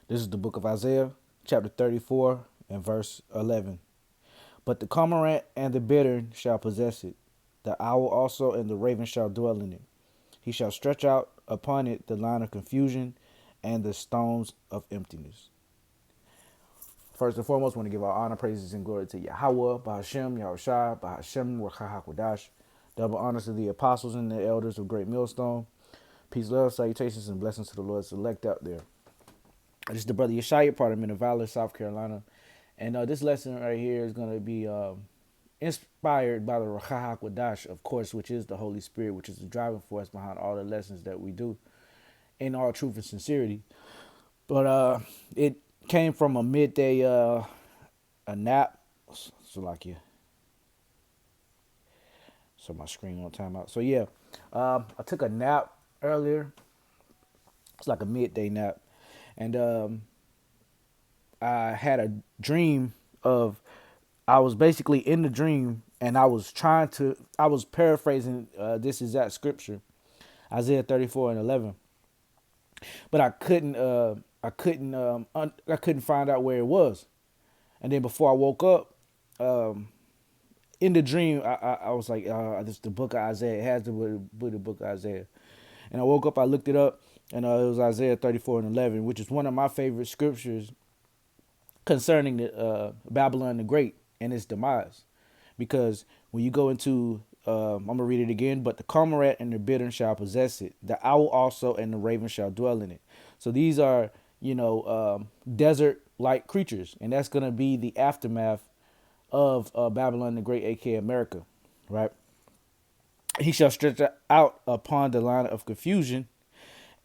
This is the book of Isaiah, chapter 34 and verse 11. But the cormorant and the bittern shall possess it. The owl also and the raven shall dwell in it. He shall stretch out upon it the line of confusion and the stones of emptiness. First and foremost, I want to give our honor, praises, and glory to Yahweh, Bahashem, Yahushua, Bahashem, Hakwadash. Double honors to the apostles and the elders of Great Millstone. Peace, love, salutations, and blessings to the Lord select out there. This is the brother Yeshaya, part of Men of Valor, South Carolina. And this lesson right here is going to be inspired by the Ruach HaKodesh, of course, which is the Holy Spirit, which is the driving force behind all the lessons that we do in all truth and sincerity. But it came from a midday a nap. So like yeah. So my screen won't time out. So yeah, I took a nap earlier. It's like a midday nap, and I had a dream of I was basically in the dream, and I was paraphrasing this exact scripture, Isaiah 34 and 11, but I couldn't find out where it was. And then before I woke up, in the dream, I was like, this is the book of Isaiah. It has to be the book of Isaiah. And I woke up, I looked it up, and it was Isaiah 34 and 11, which is one of my favorite scriptures concerning the Babylon the Great and its demise. Because when you go into, I'm going to read it again, but the cormorant and the bittern shall possess it. The owl also and the raven shall dwell in it. So these are, desert-like creatures. And that's going to be the aftermath of Babylon the Great, aka America, right? He shall stretch out upon the line of confusion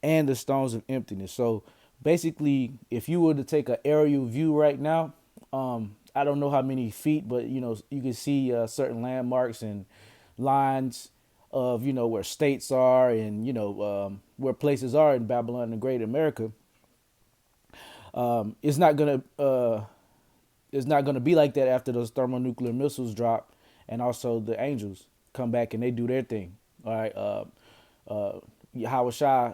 and the stones of emptiness. So basically, if you were to take an aerial view right now, I don't know how many feet, but you can see certain landmarks and lines of where states are and where places are in Babylon the Great America. It's not gonna be like that after those thermonuclear missiles drop, and also the angels come back and they do their thing. All right, Yahweh Shai,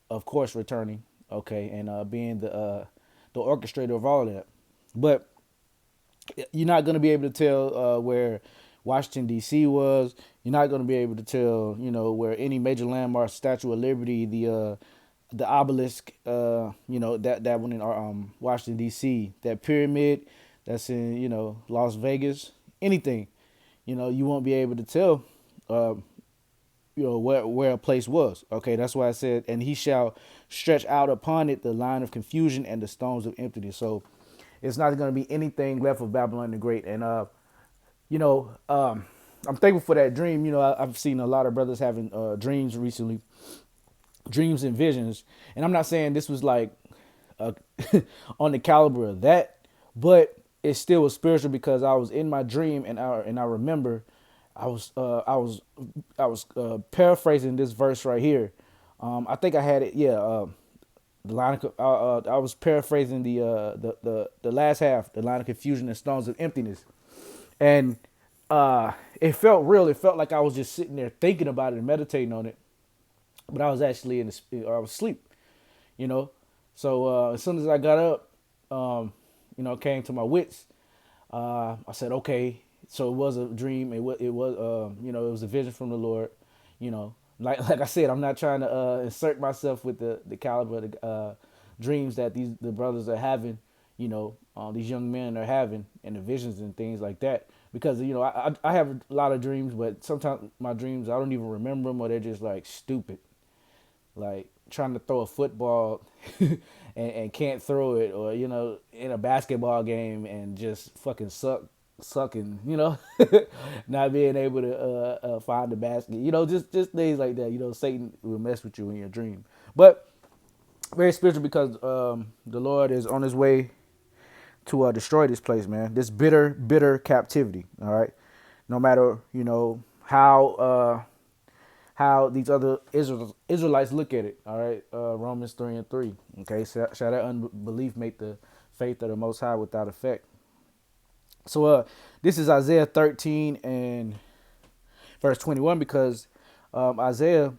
of course, returning, okay, and being the orchestrator of all of that. But you're not gonna be able to tell where Washington D.C. was. You're not gonna be able to tell where any major landmark, Statue of Liberty, the obelisk, that one in Washington D.C., that pyramid that's in Las Vegas, anything, you won't be able to tell, where a place was. Okay, that's why I said, and he shall stretch out upon it the line of confusion and the stones of emptiness. So it's not going to be anything left of Babylon the Great. And I'm thankful for that dream. I've seen a lot of brothers having dreams recently, dreams and visions, and I'm not saying this was like uh, on the caliber of that, but it still was spiritual because I was in my dream and I remember I was paraphrasing this verse right here. I think I had it. Yeah, the line of, I was paraphrasing the last half, the line of confusion and stones of emptiness, and it felt real. It felt like I was just sitting there thinking about it and meditating on it, but I was actually I was asleep, you know. So as soon as I got up, came to my wits. I said, okay, so it was a dream. It was a vision from the Lord. Like I said, I'm not trying to insert myself with the caliber of the dreams that the brothers are having. These young men are having, and the visions and things like that. Because I have a lot of dreams, but sometimes my dreams I don't even remember them, or they're just like stupid, like trying to throw a football and can't throw it, or in a basketball game and just fucking sucking, not being able to find the basket, just things like that. Satan will mess with you in your dream, but very spiritual because the Lord is on his way to destroy this place, man. This bitter captivity. All right, no matter how these other Israelites look at it. All right, Romans 3:3. Okay, shall that unbelief make the faith of the Most High without effect? So this is Isaiah 13 and verse 21 because Isaiah,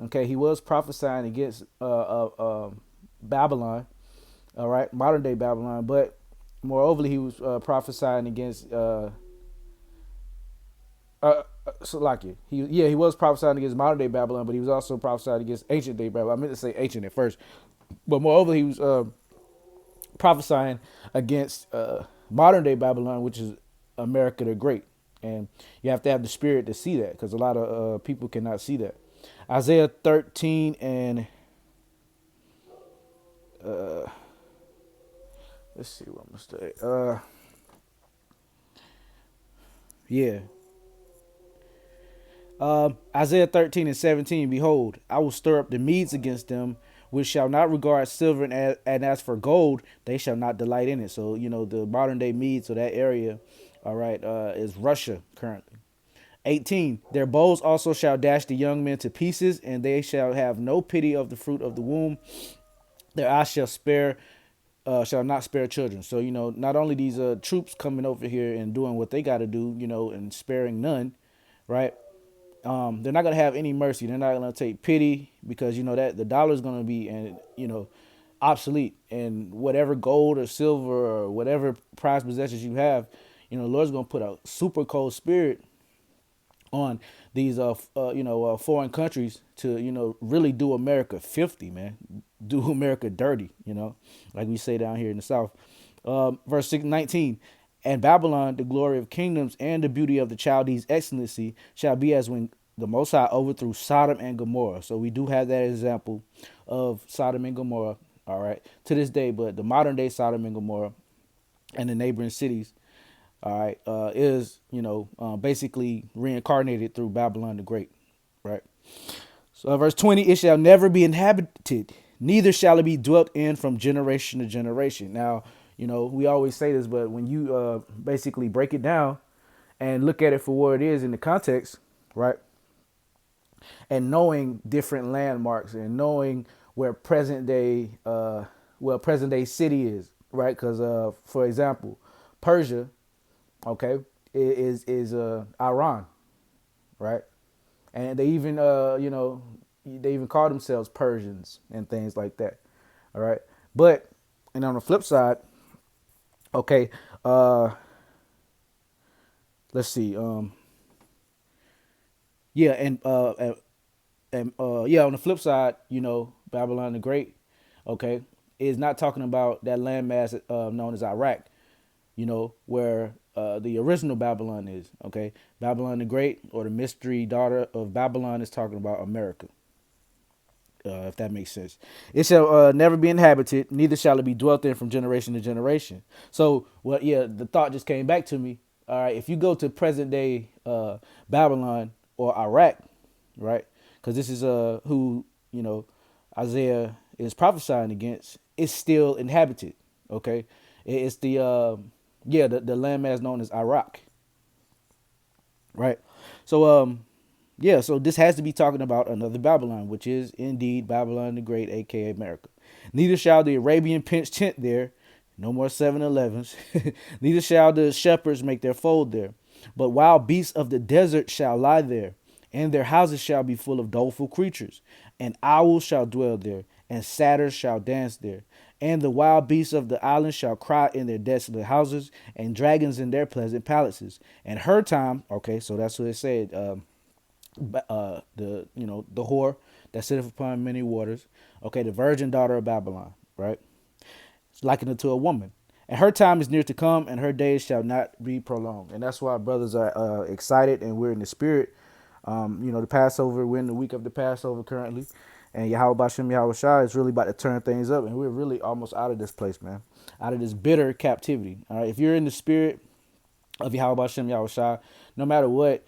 okay, he was prophesying against Babylon, All right, modern day Babylon. But moreover, he was prophesying against Salakia. He was prophesying against modern day Babylon, but he was also prophesying against ancient day Babylon. I meant to say ancient at first, but moreover, he was prophesying against modern day Babylon, which is America the Great. And you have to have the spirit to see that, because a lot of people cannot see that. Isaiah 13 and let's see what I'm gonna say. Yeah. Isaiah 13 and 17, behold, I will stir up the Medes against them, which shall not regard silver, and as for gold, they shall not delight in it. So, the modern day Medes, so that area, all right, is Russia currently. 18, their bows also shall dash the young men to pieces, and they shall have no pity of the fruit of the womb. Their eyes shall not spare children. So, not only these troops coming over here and doing what they got to do, and sparing none, right? They're not gonna have any mercy. They're not gonna take pity, because that the dollar is gonna be, and obsolete, and whatever gold or silver or whatever prized possessions you have, the Lord's gonna put a super cold spirit on these foreign countries to really do America 50, man, do America dirty, like we say down here in the South. Verse 19, and Babylon, the glory of kingdoms and the beauty of the Chaldees' excellency, shall be as when the Most High overthrew Sodom and Gomorrah. So we do have that example of Sodom and Gomorrah, all right, to this day. But the modern day Sodom and Gomorrah and the neighboring cities, all right, is basically reincarnated through Babylon the Great, right? So verse 20, it shall never be inhabited, neither shall it be dwelt in from generation to generation. Now, we always say this, but when you basically break it down and look at it for what it is in the context, right? And knowing different landmarks and knowing where present day city is, right? Because for example, Persia, okay, is Iran, right? And they even they even call themselves Persians and things like that. All right. But and on the flip side, okay, let's see. Yeah, yeah, on the flip side, Babylon the Great, okay, is not talking about that landmass known as Iraq, where the original Babylon is, okay? Babylon the Great, or the mystery daughter of Babylon, is talking about America, if that makes sense. It shall never be inhabited, neither shall it be dwelt in from generation to generation. So, well, yeah, the thought just came back to me. All right, if you go to present day Babylon or Iraq, right? Because this is who Isaiah is prophesying against. It's still inhabited. Okay, it's the landmass known as Iraq, right? So so this has to be talking about another Babylon, which is indeed Babylon the Great, aka America. Neither shall the Arabian pitch tent there, no more 7-Elevens. Neither shall the shepherds make their fold there, but wild beasts of the desert shall lie there, and their houses shall be full of doleful creatures, and owls shall dwell there, and satyrs shall dance there. And the wild beasts of the islands shall cry in their desolate houses, and dragons in their pleasant palaces. And her time, okay, so that's what it said. The whore that sitteth upon many waters, okay, the virgin daughter of Babylon, right? It's likened unto a woman. And her time is near to come, and her days shall not be prolonged. And that's why brothers are excited, and we're in the spirit. The Passover, we're in the week of the Passover currently. And Yahweh Bashem Yahweh Shai is really about to turn things up, and we're really almost out of this place, man. Out of this bitter captivity. All right. If you're in the spirit of Yahweh Bashem Yahweh Shai, no matter what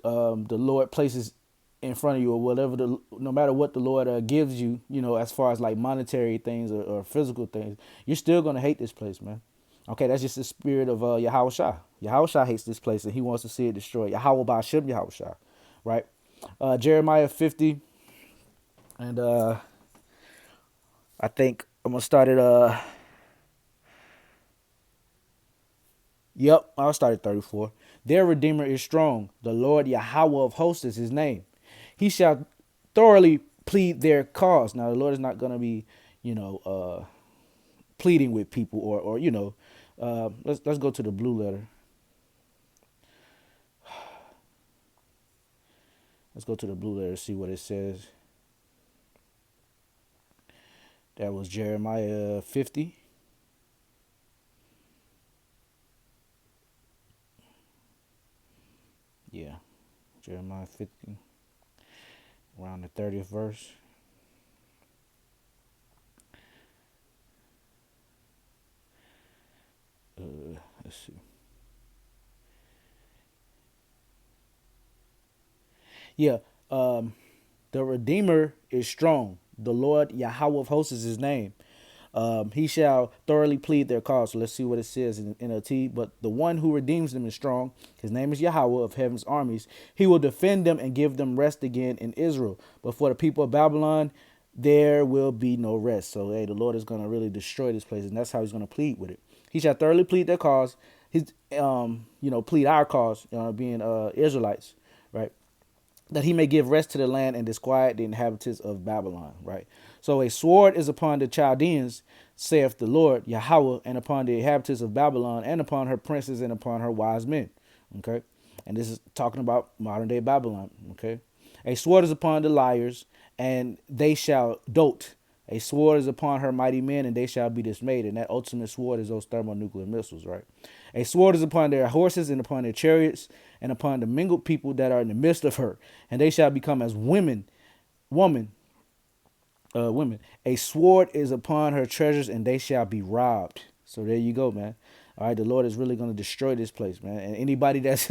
the Lord places in front of you, or whatever, no matter what the Lord gives you, as far as like monetary things or physical things, you're still gonna hate this place, man. Okay, that's just the spirit of Yahweh Shai. Yahweh Shai hates this place, and he wants to see it destroyed. Yahweh Bashem Yahweh Shai, right? Jeremiah 50, and I think I'm gonna start at yep, I'll start at 34. Their Redeemer is strong. The Lord Yahweh of hosts is his name. He shall thoroughly plead their cause. Now, the Lord is not going to be, pleading with people, or let's go to the blue letter. Let's go to the blue letter, see what it says. That was Jeremiah 50. Yeah, Jeremiah 50, around the 30th verse. Let's see. Yeah, the Redeemer is strong. The Lord Yahweh of hosts is his name. He shall thoroughly plead their cause. So let's see what it says in NLT. But the one who redeems them is strong. His name is Yahweh of heaven's armies. He will defend them and give them rest again in Israel. But for the people of Babylon, there will be no rest. So, hey, the Lord is going to really destroy this place, and that's how he's going to plead with it. He shall thoroughly plead their cause. He's, plead our cause, being Israelites, right? That he may give rest to the land and disquiet the inhabitants of Babylon, right? So a sword is upon the Chaldeans, saith the Lord Yahweh, and upon the inhabitants of Babylon, and upon her princes, and upon her wise men. Okay, and this is talking about modern day Babylon. Okay, a sword is upon the liars, and they shall dote. A sword is upon her mighty men, and they shall be dismayed. And that ultimate sword is those thermonuclear missiles, right? A sword is upon their horses and upon their chariots, and upon the mingled people that are in the midst of her, and they shall become as women. A sword is upon her treasures, and they shall be robbed. So there you go, man. All right, the Lord is really going to destroy this place, man. And anybody that's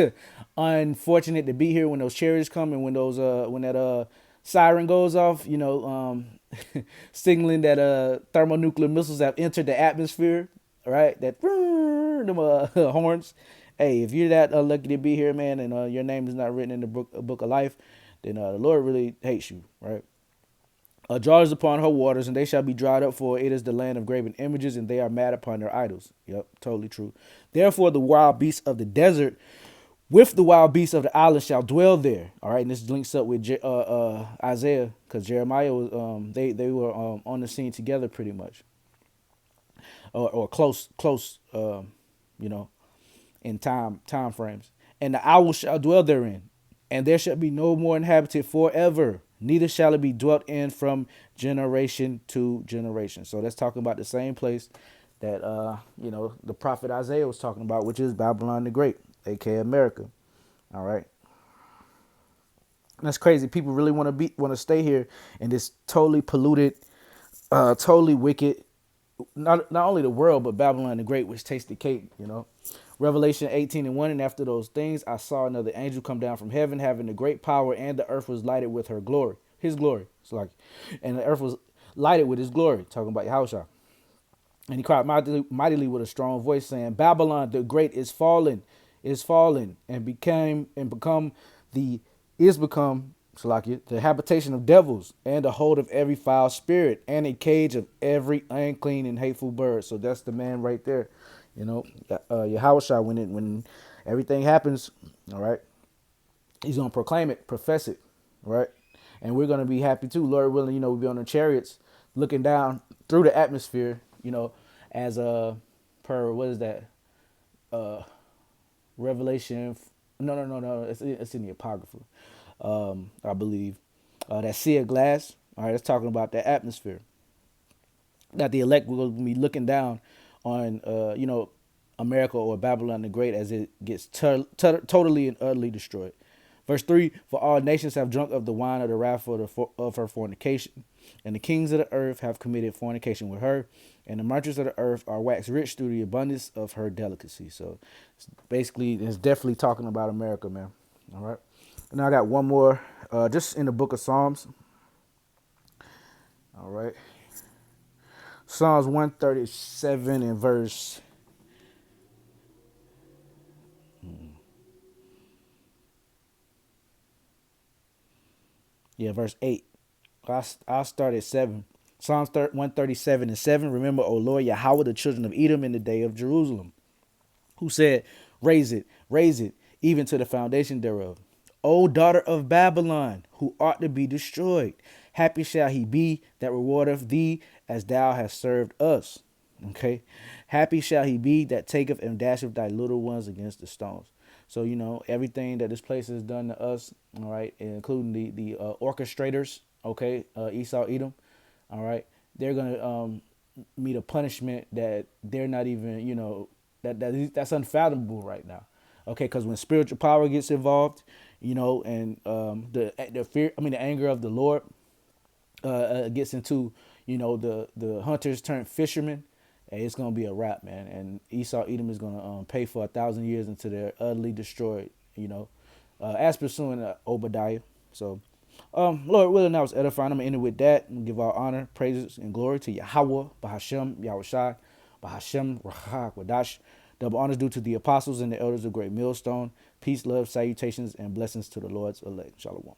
unfortunate to be here when those chariots come and when that siren goes off, signaling that thermonuclear missiles have entered the atmosphere, right? That them horns. Hey, if you're that lucky to be here, man, and your name is not written in the book of life, then the Lord really hates you, right? Jars upon her waters, and they shall be dried up, for it is the land of graven images, and they are mad upon their idols. Yep, totally true. Therefore, the wild beasts of the desert with the wild beasts of the island shall dwell there. All right, and this links up with Isaiah, because Jeremiah was they were on the scene together pretty much, or close, in time frames. And the owl shall dwell therein, and there shall be no more inhabited forever, neither shall it be dwelt in from generation to generation. So that's talking about the same place that the prophet Isaiah was talking about, which is Babylon the Great, aka America. All right. That's crazy. People really want to stay here in this totally polluted, totally wicked, not only the world, but Babylon the Great, which tastes the cake, Revelation 18:1, and after those things I saw another angel come down from heaven, having the great power, and the earth was lighted with her glory, his glory. It's like, and the earth was lighted with his glory, talking about Yahushua. And he cried mightily with a strong voice, saying, Babylon the Great is fallen, and become the is become Salakia, the habitation of devils, and the hold of every foul spirit, and a cage of every unclean and hateful bird. So that's the man right there. Yahushua, when everything happens, all right, he's gonna proclaim it, profess it, right? And we're gonna be happy too, Lord willing. We'll be on the chariots, looking down through the atmosphere, as per what is that? Revelation. No. It's in the Apocrypha, I believe. That sea of glass. All right, that's talking about the atmosphere. That the elect will be looking down on, America or Babylon the Great as it gets totally and utterly destroyed. Verse 3, for all nations have drunk of the wine of the wrath of her fornication, and the kings of the earth have committed fornication with her, and the merchants of the earth are waxed rich through the abundance of her delicacy. So it's definitely talking about America, man. All right. And now I got one more, just in the book of Psalms. All right. Psalms 137 and verse. Verse 8. I'll start at 7. Psalms 137 and 7. Remember, O Lord Yahweh, the children of Edom in the day of Jerusalem, who said, raise it, even to the foundation thereof. O daughter of Babylon, who ought to be destroyed. Happy shall he be that rewardeth thee as thou hast served us. Okay, happy shall he be that taketh and dasheth thy little ones against the stones. So everything that this place has done to us, all right, including the orchestrators, okay, Esau, Edom, all right, they're gonna meet a punishment that they're not even, that's unfathomable right now. Okay, because when spiritual power gets involved, and the fear, I mean the anger of the Lord gets into, the hunters turned fishermen, hey, it's gonna be a wrap, man. And Esau Edom is gonna pay for 1,000 years until they're utterly destroyed. As pursuing Obadiah. So, Lord willing, I was edifying. I'm gonna end it with that and give all honor, praises, and glory to Yahweh, Bahashem, Yahushai, Bahashem, Rahak, Wadash. Double honors due to the apostles and the elders of Great Millstone. Peace, love, salutations, and blessings to the Lord's elect. Shalom.